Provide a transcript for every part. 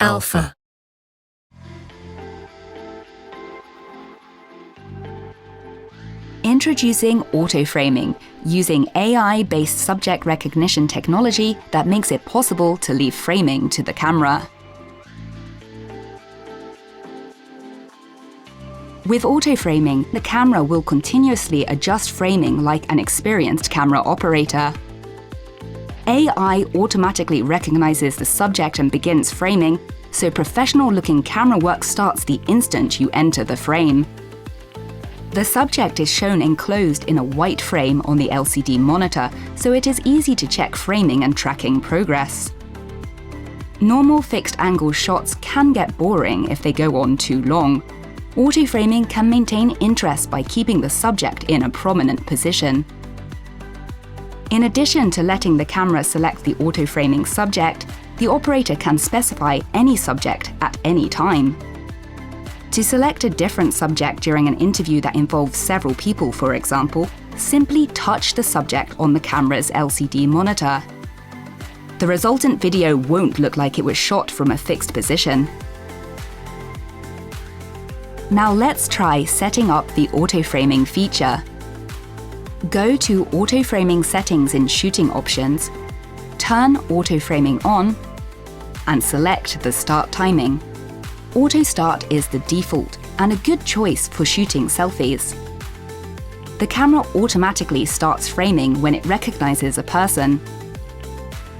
Alpha. Introducing auto-framing, using AI-based subject recognition technology that makes it possible to leave framing to the camera. With auto-framing, the camera will continuously adjust framing like an experienced camera operator. AI automatically recognizes the subject and begins framing, so professional-looking camera work starts the instant you enter the frame. The subject is shown enclosed in a white frame on the LCD monitor, so it is easy to check framing and tracking progress. Normal fixed-angle shots can get boring if they go on too long. Auto-framing can maintain interest by keeping the subject in a prominent position. In addition to letting the camera select the auto-framing subject, the operator can specify any subject at any time. To select a different subject during an interview that involves several people, for example, simply touch the subject on the camera's LCD monitor. The resultant video won't look like it was shot from a fixed position. Now let's try setting up the auto-framing feature. Go to Auto-framing settings in Shooting Options, turn auto-framing on, and select the start timing. Auto start is the default and a good choice for shooting selfies. The camera automatically starts framing when it recognizes a person.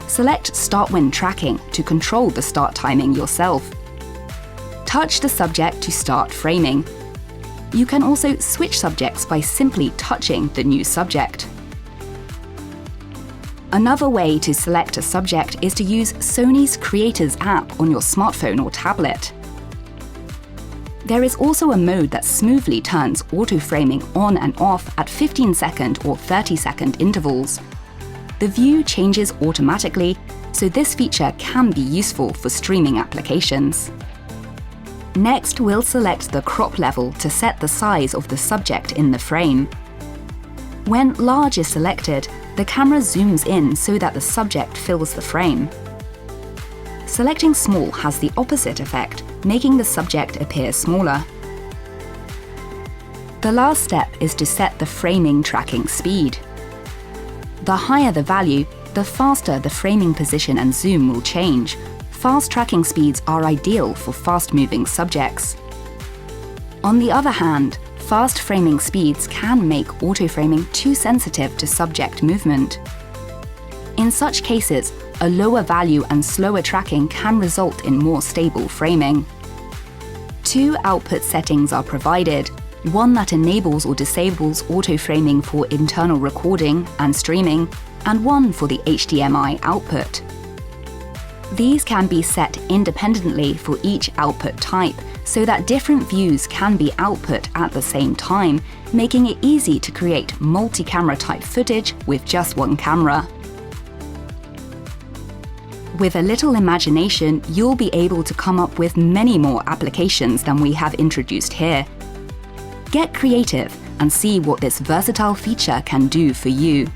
Select Start when tracking to control the start timing yourself. Touch the subject to start framing. You can also switch subjects by simply touching the new subject. Another way to select a subject is to use Sony's Creators app on your smartphone or tablet. There is also a mode that smoothly turns auto-framing on and off at 15-second or 30-second intervals. The view changes automatically, so this feature can be useful for streaming applications. Next, we'll select the crop level to set the size of the subject in the frame. When large is selected, the camera zooms in so that the subject fills the frame. Selecting small has the opposite effect, making the subject appear smaller. The last step is to set the framing tracking speed. The higher the value, the faster the framing position and zoom will change. Fast tracking speeds are ideal for fast-moving subjects. On the other hand, fast framing speeds can make auto-framing too sensitive to subject movement. In such cases, a lower value and slower tracking can result in more stable framing. Two output settings are provided, one that enables or disables auto-framing for internal recording and streaming, and one for the HDMI output. These can be set independently for each output type, so that different views can be output at the same time, making it easy to create multi-camera type footage with just one camera. With a little imagination, you'll be able to come up with many more applications than we have introduced here. Get creative and see what this versatile feature can do for you.